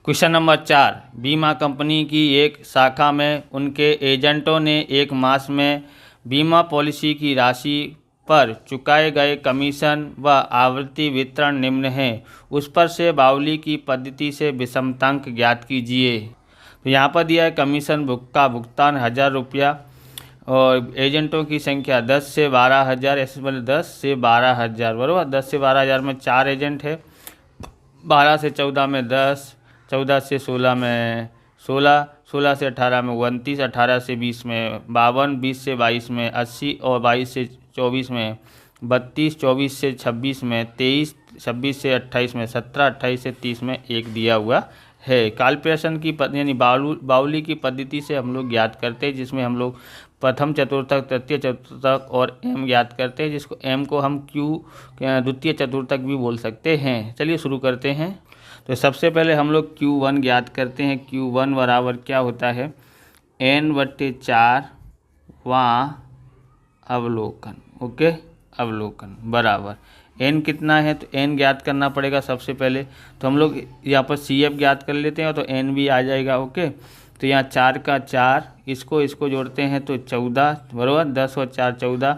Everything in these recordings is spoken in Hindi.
क्वेश्चन नंबर 4, बीमा कंपनी की एक शाखा में उनके एजेंटों ने एक मास में बीमा पॉलिसी की राशि पर चुकाए गए कमीशन व आवृत्ति वितरण निम्न है। उस पर से बाउली की पद्धति से विषमतांक ज्ञात कीजिए। तो यहाँ पर दिया है कमीशन का भुगतान 1000 रुपया और एजेंटों की संख्या 10 से 12,000, ऐसे बोले 10 से 12,000 बराबर। 10 से 12,000 में 4 एजेंट है, 12 से 14 में 10, 14 से 16 में 16, 16 से 18 में 29, 18 से 20 में 52, 20 से 22 में 80 और 22 से 24 में 32, 24 से 26 में 23, 26 से 28 में 17, 28 से 30 में 1 दिया हुआ है। कैलकुलेशन की यानी बाउली की पद्धति से हम लोग ज्ञात करते हैं, जिसमें हम लोग प्रथम चतुर्थक, तृतीय चतुर्थक और एम ज्ञात करते हैं, जिसको एम को हम क्यू द्वितीय चतुर्थक भी बोल सकते हैं। चलिए शुरू करते हैं। तो सबसे पहले हम लोग Q1 ज्ञात करते हैं। Q1 बराबर क्या होता है, n/4 वहाँ अवलोकन। ओके, अवलोकन बराबर n कितना है, तो n ज्ञात करना पड़ेगा सबसे पहले। तो हम लोग यहाँ पर CF ज्ञात कर लेते हैं तो n भी आ जाएगा। ओके, तो यहाँ 4 का 4, इसको जोड़ते हैं तो 14 बराबर। 10 और 4 14,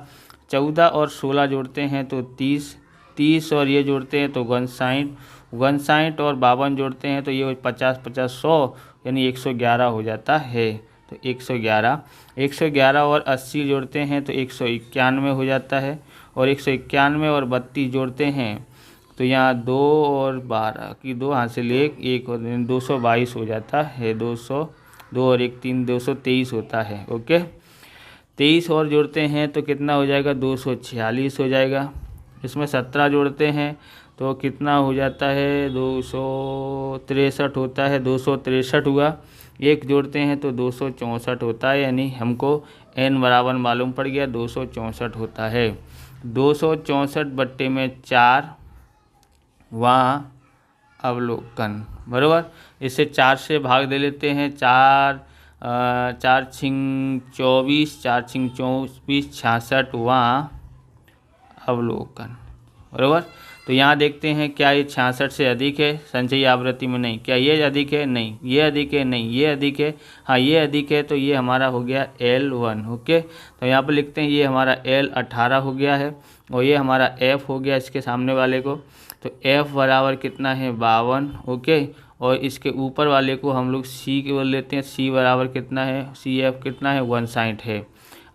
14 और 16 जोड़ते हैं तो 30, 30 और ये जोड़ते हैं तो 59, 59 और 52 जोड़ते हैं तो ये 50, 50 100 यानी 111 हो जाता है। तो 111, 111 और 80 जोड़ते हैं तो 191 हो जाता है। और 191 और 32 जोड़ते हैं तो यहाँ 2 और 12 की 2 हासिल 1 और 222 हो जाता है। 200, 2 और 1 3, 223 होता है। ओके, 23 और जोड़ते हैं तो कितना हो जाएगा, 246 हो जाएगा। इसमें 17 जोड़ते हैं तो कितना हो जाता है, 263 होता है। 263 हुआ। 1 जोड़ते हैं तो 264 होता है, यानी हमको n बराबर मालूम पड़ गया, 264 होता है। 264/4 वहाँ अवलोकन बराबर। इसे 4 से भाग दे लेते हैं। 4 4 24, 4 24, 66 वहाँ अवलोकन बराबर। तो यहाँ देखते हैं क्या ये 66 से अधिक है संचयी आवृत्ति में, नहीं। क्या ये अधिक है, नहीं। ये अधिक है, नहीं। ये अधिक है, हाँ ये अधिक है। तो ये हमारा हो गया L1। ओके, तो यहाँ पर लिखते हैं ये हमारा L18 हो गया है और ये हमारा F हो गया इसके सामने वाले को। तो F बराबर कितना है, 52। ओके, और इसके ऊपर वाले को हम लोग C के बोल लेते हैं। C बराबर कितना है, CF कितना है, 160 है।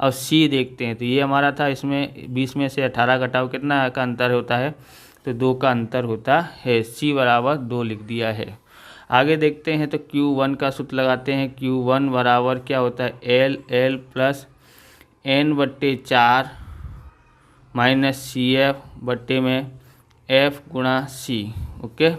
अब C देखते हैं तो ये हमारा था, इसमें 20 में से 18 घटाओ कितना का अंतर होता है, तो 2 का अंतर होता है। C बराबर 2 लिख दिया है। आगे देखते हैं तो Q1 का सूत्र लगाते हैं। Q1 बराबर क्या होता है, L plus n/4 minus CF बट्टे में F गुणा C। ओके,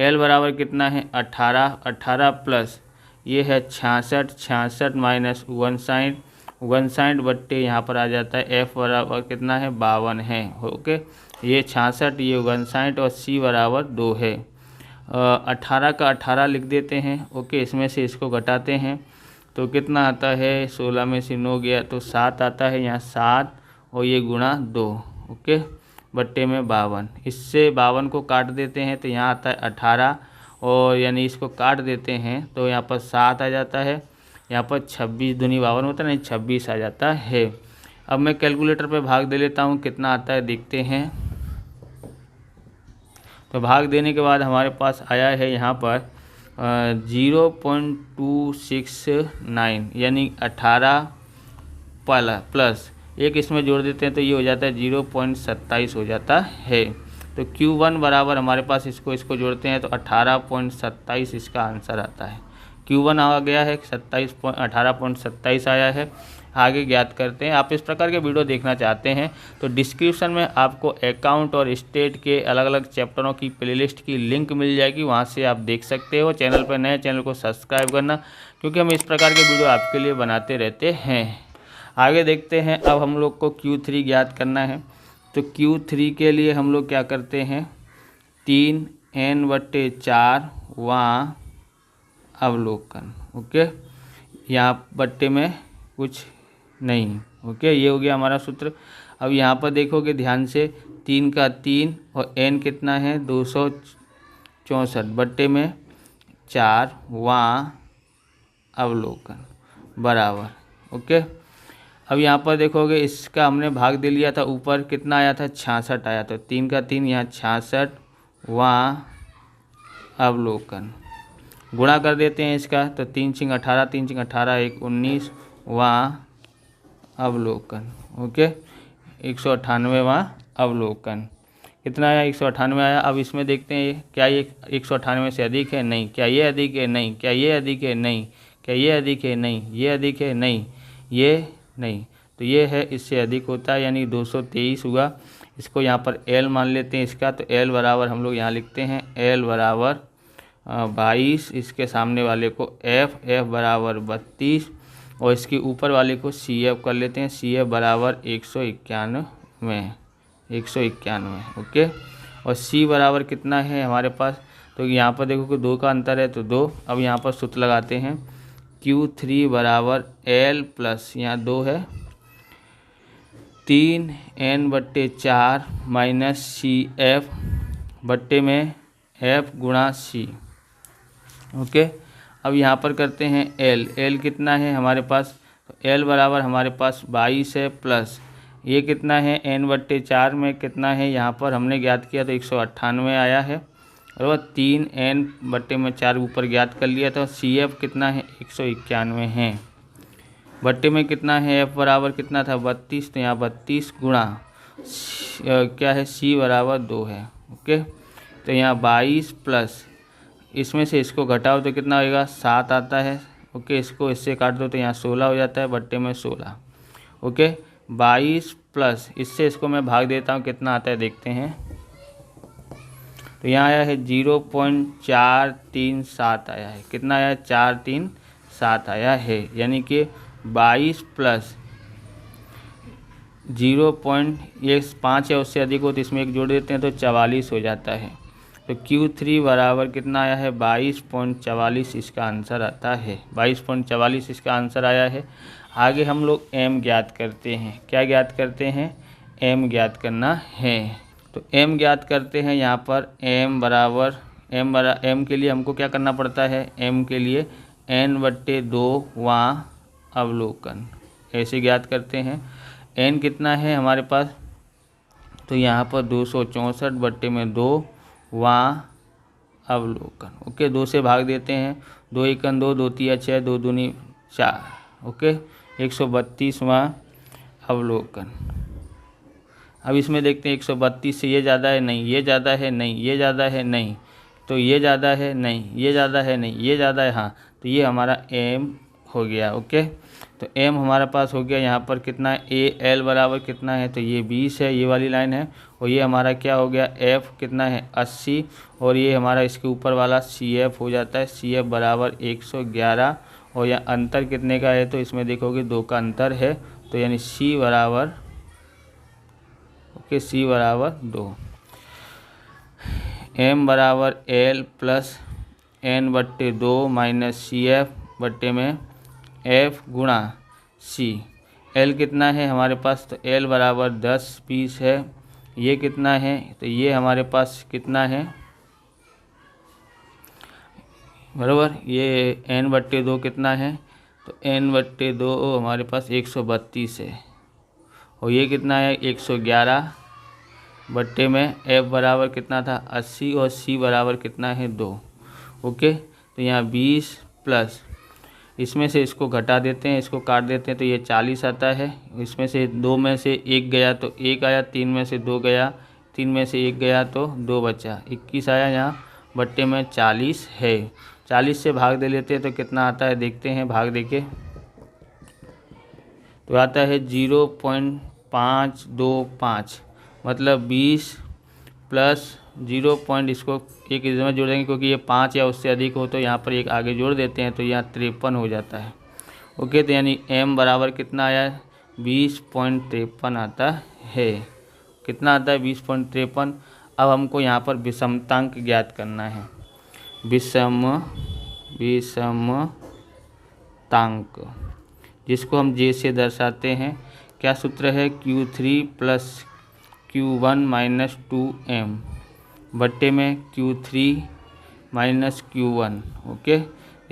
L बराबर कितना है, 18, 18 प्लस ये है 66, 66 माइनस 59, 59 बट्टे यहाँ पर आ जाता है F बराबर कितना है, 52 है। ओके, ये 66, ये 59 और C बराबर 2 है। 18 का 18 लिख देते हैं। ओके, इसमें से इसको घटाते हैं तो कितना आता है, 16 में से 9 गया तो 7 आता है। यहाँ 7 और ये गुणा 2। ओके, बट्टे में 52। इससे 52 को काट देते हैं तो यहाँ आता है 18 और यानी इसको काट देते हैं तो यहाँ पर 7 आ जाता है। यहाँ पर 26 दूनी 52 होता है, नहीं 26 आ जाता है। अब मैं कैलकुलेटर पे भाग दे लेता हूँ, कितना आता है देखते हैं। तो भाग देने के बाद हमारे पास आया है यहाँ पर 0.269 यानी 18 प्लस एक इसमें जोड़ देते हैं तो ये हो जाता है 0.27 हो जाता है। तो Q1 बराबर हमारे पास इसको जोड़ते हैं तो 18.27 इसका आंसर आता है। Q1 आ गया है 18.27 आया है। आगे ज्ञात करते हैं। आप इस प्रकार के वीडियो देखना चाहते हैं तो डिस्क्रिप्शन में आपको अकाउंट और स्टेट के अलग अलग चैप्टरों की प्लेलिस्ट की लिंक मिल जाएगी, वहां से आप देख सकते हो। चैनल पर नए, चैनल को सब्सक्राइब करना, क्योंकि हम इस प्रकार के वीडियो आपके लिए बनाते रहते हैं। आगे देखते हैं। अब हम लोग को Q3 ज्ञात करना है। तो Q3 के लिए हम लोग क्या करते हैं, 3n/4 वहाँ अवलोकन। ओके, यहाँ बट्टे में कुछ नहीं। ओके, ये हो गया हमारा सूत्र। अब यहाँ पर देखोगे ध्यान से, 3 का 3 और n कितना है, 264 बट्टे में 4वां अवलोकन बराबर। ओके, अब यहाँ पर देखोगे इसका हमने भाग दे लिया था, ऊपर कितना आया था 66 आया था, 3 का 3 यहाँ 66वां अवलोकन। गुणा कर देते हैं इसका, तो 3 छिंग 18, 3 छिंग 18 1 19वां अवलोकन। ओके, 198वां अवलोकन कितना आया 198 आया। अब इसमें देखते हैं क्या ये 198 से अधिक है, नहीं। क्या ये अधिक है, नहीं। क्या ये अधिक है, नहीं। क्या ये अधिक है, नहीं। ये अधिक है, नहीं। ये नहीं, तो ये है, इससे अधिक होता है, यानी 223 हुआ। इसको यहाँ पर L मान लेते हैं इसका, तो L बराबर हम लोग यहाँ लिखते हैं L बराबर 22, इसके सामने वाले को F बराबर 32 और इसके ऊपर वाले को CF कर लेते हैं, CF बराबर 191। ओके, और C बराबर कितना है हमारे पास, तो यहाँ पर देखो कि 2 का अंतर है तो 2। अब यहाँ पर सूत्र लगाते हैं, Q3 बराबर L प्लस यहाँ 2 है 3N/4 माइनस CF बट्टे में F गुणा C। ओके, अब यहाँ पर करते हैं L कितना है हमारे पास, तो L बराबर हमारे पास 22 है, प्लस ये कितना है N/4 में कितना है, यहाँ पर हमने ज्ञात किया तो 198 आया है, और 3N/4 ऊपर ज्ञात कर लिया था। CF कितना है 191 है, बट्टे में कितना है F बराबर कितना था 32, तो यहाँ 32 गुणा क्या है C बराबर 2 है। ओके, तो यहाँ 22 प्लस इसमें से इसको घटाओ तो कितना होएगा 7 आता है। ओके, इसको इससे काट दो तो यहाँ 16 हो जाता है, बट्टे में 16। ओके, 22 प्लस इससे इसको मैं भाग देता हूँ, कितना आता है देखते हैं, तो यहाँ आया है 0.437 आया है। कितना आया है 437 आया है, यानी कि 22 प्लस 0.5 है उससे अधिक हो तो इसमें एक जोड़ देते हैं तो 44 हो जाता है। तो Q3 बराबर कितना आया है 22.44 इसका आंसर आता है, 22.44 इसका आंसर आया है। आगे हम लोग M ज्ञात करते हैं। क्या ज्ञात करते हैं, M ज्ञात करना है। तो M ज्ञात करते हैं, यहाँ पर M बराबर M के लिए हमको क्या करना पड़ता है, M के लिए N/2वां अवलोकन ऐसे ज्ञात करते हैं। N कितना है हमारे पास, तो यहाँ पर 264/2वां अवलोकन। ओके, 2 से भाग देते हैं, 2 × 2 2 × 6 2 दूनी 4। ओके, 132वां अवलोकन। अब इसमें देखते हैं 132 से ये ज़्यादा है, नहीं। ये ज़्यादा है, नहीं। ये ज़्यादा है, नहीं। तो ये ज़्यादा है, नहीं। ये ज़्यादा है, नहीं। ये ज़्यादा है, हाँ। तो ये हमारा M हो गया। ओके, तो M हमारा पास हो गया। यहाँ पर कितना है L बराबर कितना है, तो ये 20 है, ये वाली लाइन है। और ये हमारा क्या हो गया F कितना है 80, और ये हमारा इसके ऊपर वाला CF हो जाता है, CF बराबर 111। और यह अंतर कितने का है, तो इसमें देखोगे 2 का अंतर है, तो यानी C बराबर ओके C बराबर 2। M बराबर L plus N/2 minus CF बट्टे में F गुणा C। L कितना है हमारे पास, तो L बराबर 10 20 है। ये कितना है, तो ये हमारे पास कितना है बराबर, ये N/2 कितना है, तो N/2 हमारे पास 132 है। और ये कितना है 111 बट्टे में F बराबर कितना था 80 और C बराबर कितना है 2। ओके, तो यहाँ 20 प्लस इसमें से इसको घटा देते हैं, इसको काट देते हैं, तो ये 40 आता है। इसमें से 2 में से 1 गया तो 1 आया, 3 में से 2 गया, 3 में से 1 गया तो 2 बचा, 21 आया यहाँ, बट्टे में 40 है। 40 से भाग दे लेते हैं तो कितना आता है देखते हैं, भाग दे के तो आता है 0.525, मतलब 20 प्लस 0 पॉइंट इसको एक में जोड़ेंगे, क्योंकि ये 5 या उससे अधिक हो तो यहाँ पर एक आगे जोड़ देते हैं, तो यहाँ 53 हो जाता है। ओके, तो यानी M बराबर कितना आया है 20.53 आता है। कितना आता है 20.53। अब हमको यहाँ पर विषमतांक ज्ञात करना है, विषमतांक, जिसको हम J से दर्शाते हैं। क्या सूत्र है, Q3 plus Q1 minus 2M बट्टे में Q3 माइनस Q1। ओके,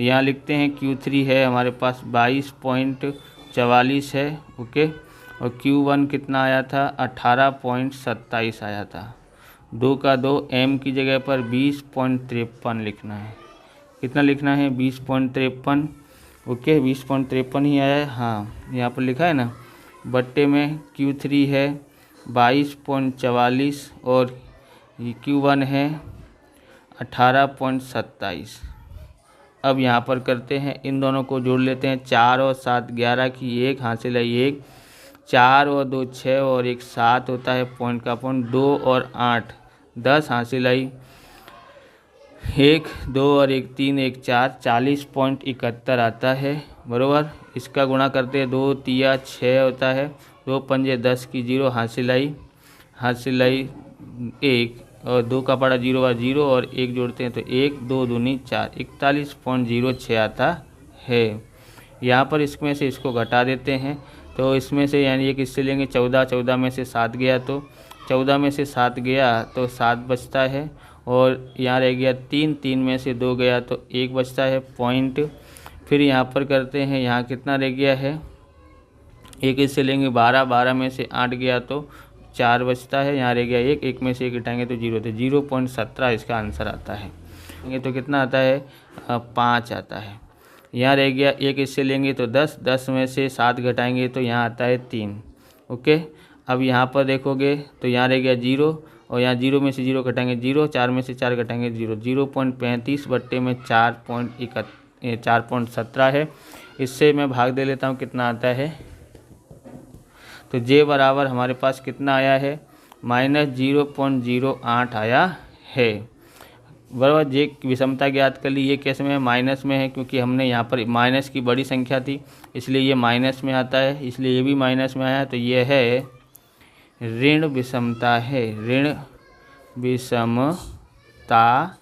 यहाँ लिखते हैं Q3 है हमारे पास 22.44 है। ओके, और Q1 कितना आया था 18.27 आया था। 2 का 2 M की जगह पर 20.53 लिखना है। कितना लिखना है 20.53। ओके, 20.53 ही आया है। हाँ, यहाँ पर लिखा है ना, बट्टे में Q3 है 22.44 और Q1 है 18.27। अब यहाँ पर करते हैं, इन दोनों को जोड़ लेते हैं। 4 और 7 11 की 1 हासिल है 1, 4 और 2 6 और 1 7 होता है पॉइंट का पॉइंट। 2 और 8 10 हासिल आई 1, 2 और 1 3 1 4 40.71 आता है बरोबर। इसका गुणा करते हैं, 2 तिया 6 होता है, 2 पंजे 10 की 0 हासिल आई 1 और 2 का पड़ा 0 और 0 और 1 जोड़ते हैं तो 1 2 दूनी 4 41.06 आता है। यहाँ पर इसमें से इसको घटा देते हैं तो इसमें से यानी एक इससे लेंगे 14, 14 में से 7 गया तो 14 में से 7 गया तो 7 बचता है और यहाँ रह गया 3, 3 में से 2 गया तो 1 बचता है पॉइंट। फिर यहाँ पर करते हैं, यहाँ कितना रह गया है, एक इससे लेंगे 12, 12 में से 8 गया तो 4 बचता है। यहाँ रह गया 1, 1 में से 1 घटाएंगे तो 0, तो 0.17 इसका आंसर आता है। ये तो कितना आता है 5 आता है। यहाँ रह गया 1 इससे लेंगे तो 10, 10 में से 7 घटाएंगे तो यहाँ आता है 3। ओके, अब यहाँ पर देखोगे तो यहाँ रह गया 0 और यहाँ 0 में से 0 घटाएंगे 0, 4 में से 4 घटाएंगे 0, 0.35 बट्टे में 4.17 है। इससे मैं भाग दे लेता हूँ, कितना आता है, तो J बराबर हमारे पास कितना आया है -0.08 आया है बराबर। J की विषमता ज्ञात कर ली। ये कैसे में है, माइनस में है, क्योंकि हमने यहाँ पर माइनस की बड़ी संख्या थी इसलिए ये माइनस में आता है, इसलिए ये भी माइनस में आया। तो ये है ऋण विषमता है, ऋण विषमता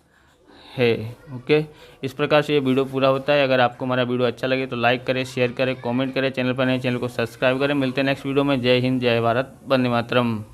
है। ओके, इस प्रकार से ये वीडियो पूरा होता है। अगर आपको हमारा वीडियो अच्छा लगे तो लाइक करें, शेयर करें, कमेंट करें, चैनल पर नए चैनल को सब्सक्राइब करें। मिलते हैं नेक्स्ट वीडियो में। जय हिंद, जय भारत, वंदे मातरम।